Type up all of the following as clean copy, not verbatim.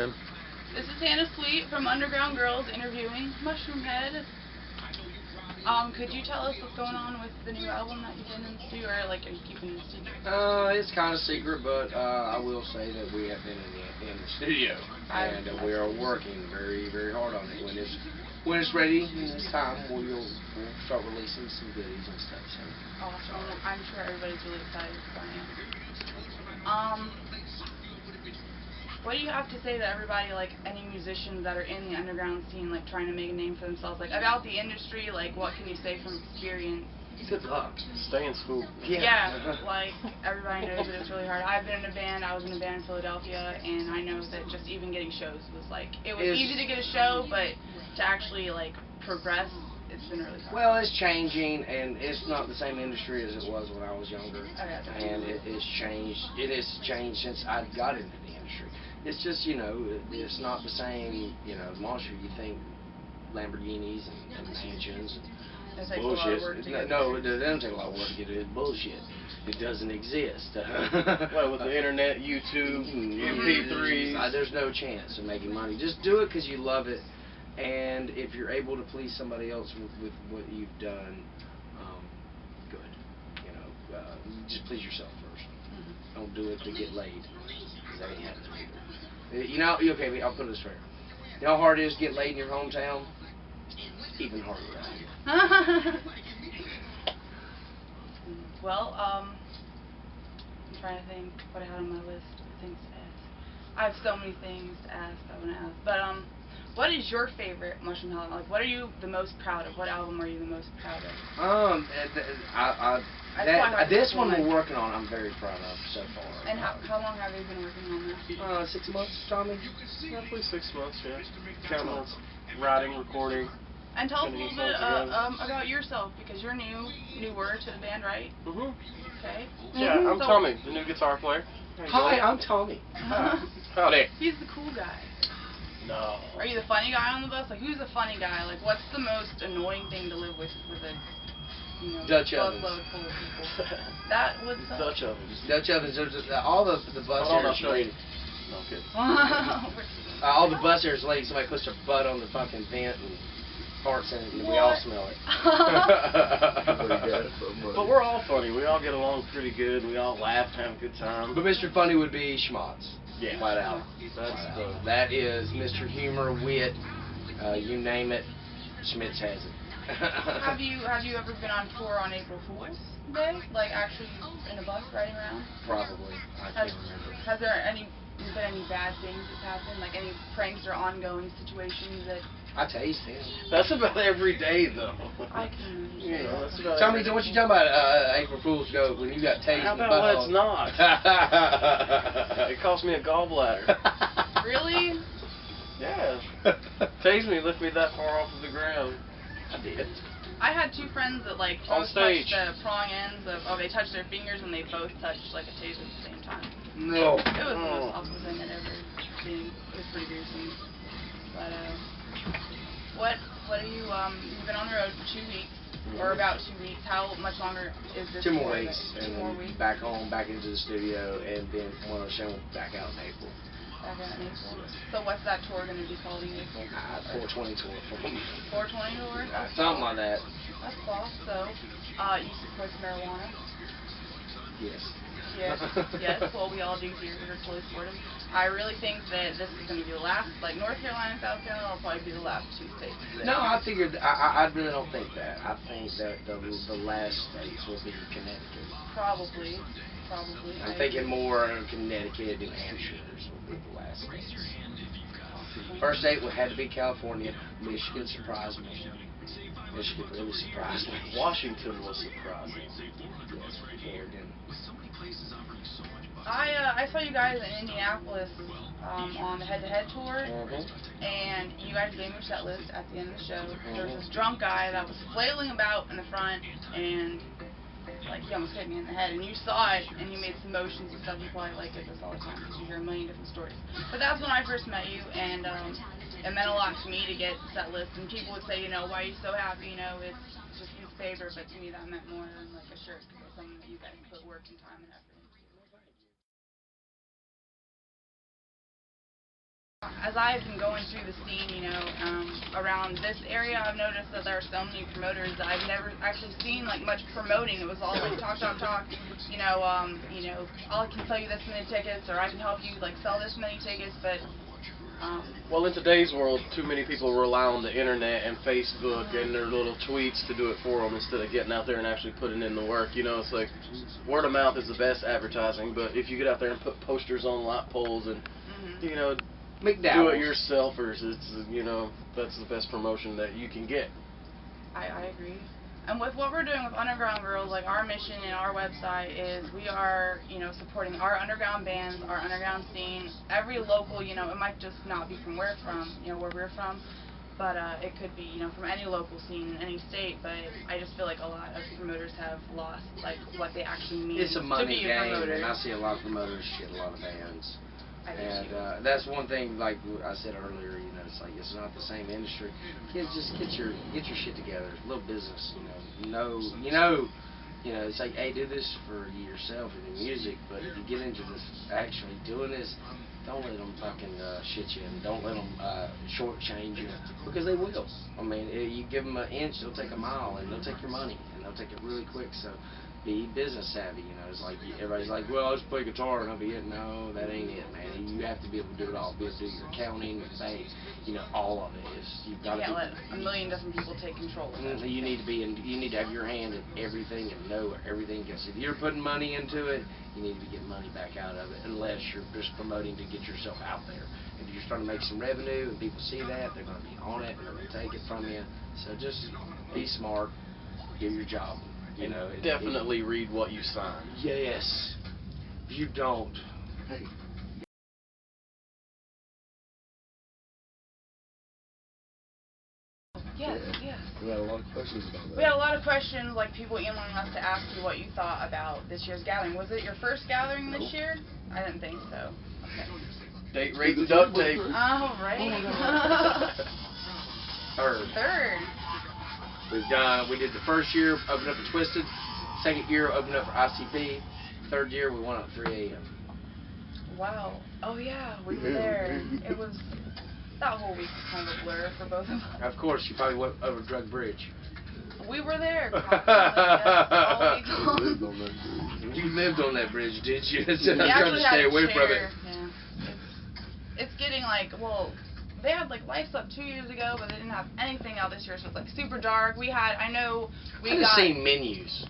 man. This is Hannah Sweet from Underground Girls interviewing Mushroomhead. Could you tell us what's going on with the new album that you've been in the studio, or like, are you keeping it secret? It's kind of secret, but I will say that we have been in the studio, and we are working very, very hard on it. When it's ready, and it's time, we'll start releasing some goodies and stuff. So. Awesome. I'm sure everybody's really excited, because I am. What do you have to say to everybody, like any musicians that are in the underground scene, like trying to make a name for themselves, like about the industry? Like, what can you say from experience? Good luck. Stay in school. Yeah, like everybody knows that it's really hard. I've been in a band. I was in a band in Philadelphia, and I know that just even getting shows was like, it was easy to get a show, but to actually like progress, it's been really hard. Well, it's changing, and it's not the same industry as it was when I was younger. Okay. And it has changed. It has changed since I got into the industry. It's just, it's not the same, monster. You think Lamborghinis and mansions and bullshit. No, it doesn't take a lot of work to get it. It's bullshit. It doesn't exist. Well, with the internet, YouTube, MP3s. There's no chance of making money. Just do it because you love it. And if you're able to please somebody else with what you've done, good. Just please yourself first. Don't do it to get laid, because that ain't happening either. Okay, I'll put it this way. You know how hard it is to get laid in your hometown? Even harder around here. Well, I'm trying to think what I had on my list of things to ask. I have so many things to ask I want to ask. But, what is your favorite Mushroomhead album? Like, what are you the most proud of? What album are you the most proud of? This one we're working on, I'm very proud of so far. And how long have you been working on this? 6 months, Tommy? Roughly 6 months, yeah. Counting on writing, recording. And tell us a little bit about yourself, because you're newer to the band, right? Okay. Yeah, I'm Tommy, the new guitar player. Hi, I'm Tommy. Howdy. He's the cool guy. No. Are you the funny guy on the bus? Like, who's the funny guy? Like, what's the most annoying thing to live with a Dutch busload full of people? That was Dutch ovens. Dutch ovens. All the bus areas lady. No, I'm kidding. All the bus areas lady. Somebody puts their butt on the fucking vent and farts in it, and we all smell it. But we're all funny. We all get along pretty good. We all laugh and have a good time. But Mr. Funny would be Schmotz. Yeah. Flat out. That is Mr. Humor, wit, you name it, Schmitz has it. Have you ever been on tour on April Fool's Day? Like, actually in a bus riding around? Probably. I can't remember. Has there been any bad things that's happened? Like any pranks or ongoing situations that... I taste him. That's about every day, though. I can that's about Tell me, what you talking about April Fool's joke when you got tased in the butthole? It's not. It cost me a gallbladder. Really? Yeah. Tased me, lift me that far off of the ground. I did. I had two friends that like both touched the prong ends of, they touched their fingers and they both touched like a taser at the same time. No. It was the most awful thing I'd ever seen. It was pretty gruesome. But what are you you've been on the road for 2 weeks, or about 2 weeks. How much longer is this? 2 more weeks. Two more weeks. Back home, back into the studio, and then one of the show back out in April. Back out in April. So what's that tour going to be called in April? 420 tour. 420 tour? Something like that. That's cool. So, you support marijuana? Yes. Yes. Well, we all do here. We're totally supportive. I really think that this is going to be the last. Like North Carolina and South Carolina will probably be the last 2 states. No, I figured. I really don't think that. I think that the last states will be Connecticut. Probably. I'm thinking more Connecticut, New Hampshire will be the last states. First state had to be California. Michigan surprised me. Michigan really surprised me. Washington was surprising. Yes, Oregon. I saw you guys in Indianapolis on the head-to-head tour, and you guys gave me your set list at the end of the show. There was this drunk guy that was flailing about in the front, and like he almost hit me in the head, and you saw it, and you made some motions and stuff. You probably like get this all the time because you hear a million different stories. But that's when I first met you, and it meant a lot to me to get the set list. And people would say, why are you so happy? It's just his favor, but to me that meant more than like a shirt, because it's something that you guys put work and time and effort into. As I've been going through the scene, around this area, I've noticed that there are so many promoters that I've never actually seen like much promoting. It was all like talk. I can sell you this many tickets, or I can help you like sell this many tickets, but. Well, in today's world, too many people rely on the internet and Facebook and their little tweets to do it for them instead of getting out there and actually putting in the work. It's like word of mouth is the best advertising, but if you get out there and put posters on lot poles and do it yourselfers, that's the best promotion that you can get. I agree. And with what we're doing with Underground Girls, like our mission and our website is we are, supporting our underground bands, our underground scene, every local, it might just not be from where we're from, but it could be, from any local scene in any state, but I just feel like a lot of promoters have lost, like, what they actually mean it's a money to be game, a promoter. and I see a lot of promoters shit a lot of bands. And that's one thing, like I said earlier, it's like it's not the same industry. Kids, just get your shit together. It's a little business, it's like, hey, do this for yourself and your music, but if you get into this, actually doing this, don't let them fucking shit you, and don't let them shortchange you, because they will. I mean, you give them an inch, they'll take a mile, and they'll take your money, and they'll take it really quick. So be business savvy, It's like everybody's like, well, I'll just play guitar and I'll be it. No, that ain't it, man. You have to be able to do it all. Be able to do your accounting, your bank, all of it. You've got you can't let a million different people take control of it. You need to have your hand in everything and know where everything goes. If you're putting money into it, you need to be getting money back out of it, unless you're just promoting to get yourself out there. If you're starting to make some revenue and people see that, they're going to be on it and they're going to take it from you. So just be smart, do your job. Definitely read what you sign. Yes. If you don't, hey. Yes. We had a lot of questions about that. We had a lot of questions, like people emailing us to ask you what you thought about this year's gathering. Was it your first gathering this year? I didn't think so. Okay. Date rape duct tape. Oh, right. Third. We did the first year, opened up for Twisted. Second year, opened up for ICP. Third year, we went up 3 a.m. Wow. Oh, yeah, we were there. It was, that whole week was kind of a blur for both of us. Of course, you probably went over Drug Bridge. We were there all week long. You lived on that bridge, did you? We I'm trying to stay away from it. Yeah. It's getting like, well, they had like lights up 2 years ago, but they didn't have anything out this year, so it's like super dark. I just seen menus.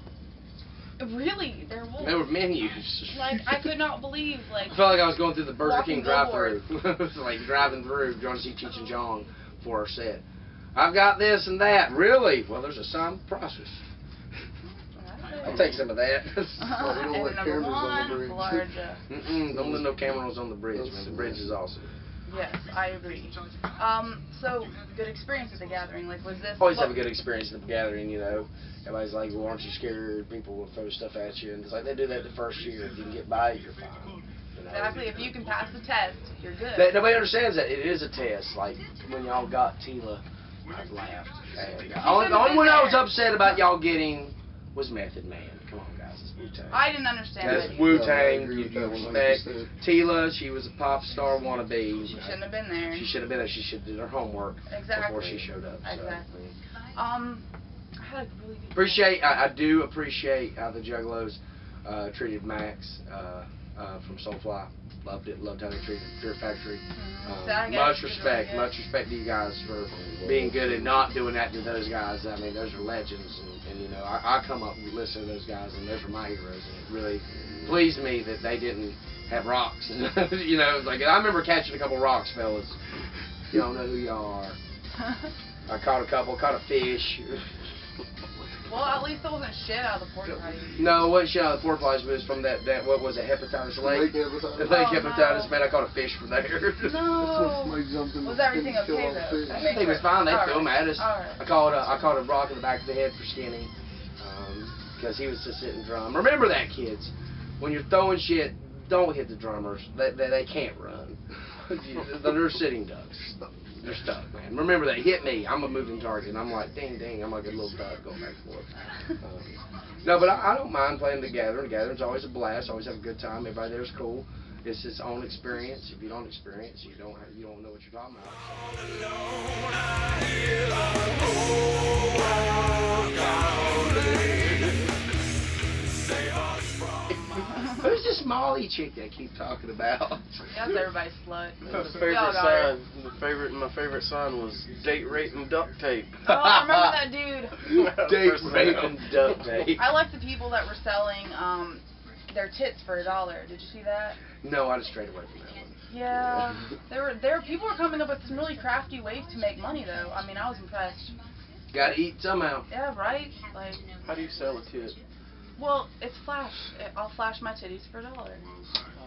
Really? There was? There were menus. Like, I could not believe, like... I felt like I was going through the Burger King drive-thru. Billboard. Like, driving through, going to see Cheech and Chong for our set. I've got this and that. Really? Well, there's a signed process. I'll take some of that. Don't let cameras on the bridge. Don't let no cameras on the bridge, man. The bridge is awesome. Yes, I agree. So, good experience at the gathering. Like, was this... Always have a good experience at the gathering, Everybody's like, well, aren't you scared? People will throw stuff at you. And it's like, they do that the first year. If you can get by it, you're fine. Exactly. If you can pass the test, you're good. Nobody understands that. It is a test. Like, when y'all got Tila, I laughed. The only one I was upset about y'all getting was Method Man. Come on, guys. It's Wu-Tang. I didn't understand that. That's Wu-Tang. You respect. Tila, she was a pop star wannabe. She shouldn't have been there. She should have been there. She should have did her homework before she showed up. So. Exactly. I had a really good I do appreciate how the Juggalos treated Max from Soulfly. Loved it. Loved how they treated Fear Factory. Much respect to you guys for being good and not doing that to those guys. I mean, those are legends, and I come up and listen to those guys, and those are my heroes. And it really pleased me that they didn't have rocks. Like I remember catching a couple rocks, fellas. You don't know who y'all are. I caught a fish. Well, at least it wasn't shit out of the porta potty. No, it wasn't shit out of the porta potties, but it was from that what was it, Hepatitis Lake? The Lake Hepatitis, man, I caught a fish from there. No. Was everything okay, though? Everything was fine, they threw him at us. Right. I caught a rock in the back of the head for Skinny, because he was just sitting drum. Remember that, kids. When you're throwing shit, don't hit the drummers. They can't run. They're sitting ducks. They're stuck, man. Remember that. Hit me. I'm a moving target. And I'm like, ding, ding. I'm like a little duck going back and forth. No, but I don't mind playing the gathering. The gathering's always a blast. Always have a good time. Everybody there's cool. It's his own experience. If you don't experience, you don't know what you're talking about. Who's this Molly chick that I keep talking about? That's everybody's slut. My favorite sign. My favorite sign was date, rate, and duct tape. Oh, I remember that dude. Date, rate, and duct tape. I like the people that were selling their tits for $1. Did you see that? No, I just strayed away from that one. Yeah, people were coming up with some really crafty ways to make money though. I mean, I was impressed. Gotta eat somehow. Yeah, right. Like, how do you sell a tit? Well, it's flash. I'll flash my titties for $1.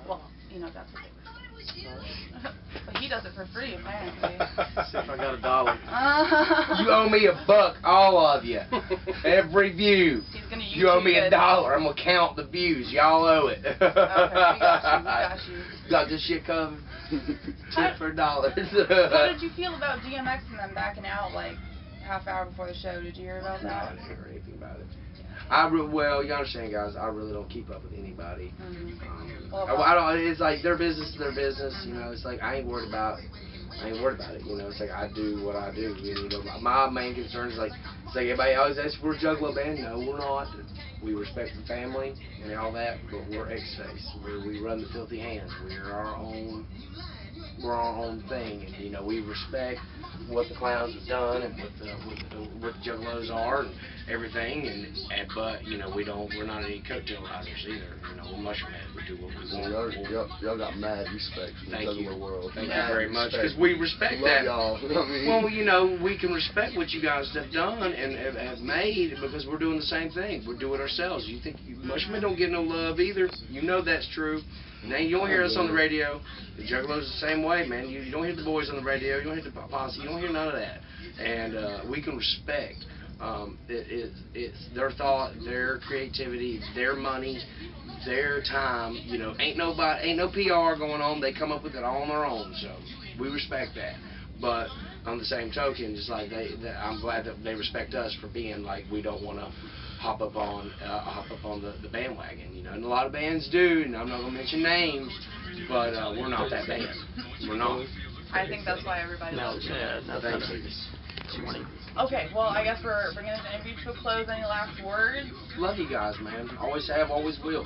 Well, you know that's what they were. But he does it for free apparently. See if I got $1. You owe me $1, all of you. Every view. He's gonna YouTube you owe me $1. it. I'm gonna count the views. Y'all owe it. Okay, we got you. Got this shit covered. Tip for $1. How did you feel about DMX and them backing out like half hour before the show? Did you hear about No, that? I didn't hear anything about it. Well, you understand, guys. I really don't keep up with anybody. I don't. It's like their business is their business. You know, it's like I ain't worried about it. You know, it's like I do what I do. You know, my main concern is like, it's like everybody always asks, we're a Juggalo band. No, we're not. We respect the family and all that, but we're X-Face. We run the Filthy Hands. We're our own thing, and you know, we respect what the clowns have done and what the Juggalos are and everything, but you know, we're not any coattail riders either. You know, we're Mushroomhead. We do what we want. Y'all got mad respect from the Juggalo world. Thank you very much, because we respect that. Y'all. You know what I mean? Well, you know, we can respect what you guys have done and have made because we're doing the same thing. We're doing it ourselves. You think Mushroomhead don't get no love either? You know that's true. Now you don't hear us on the radio. The Juggalos the same way, man. You don't hear the boys on the radio. You don't hear the posse. You don't hear none of that. And we can respect. It's their thought, their creativity, their money, their time. You know, ain't no PR going on. They come up with it all on their own. So we respect that. But on the same token, just like I'm glad that they respect us for being like we don't want to hop up on the bandwagon, you know, and a lot of bands do, and I'm not gonna mention names, but we're not that band. We're not. I think that's why everybody loves it. No, thank you. Okay, well, I guess we're bringing this interview to a close. Any last words? Love you guys, man. Always have, always will.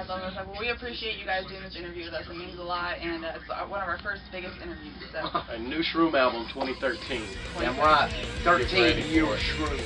Well, we appreciate you guys doing this interview with us. It means a lot, and it's one of our first biggest interviews. So. A new Shroom album, 2013. Damn right. 13 year Shroom.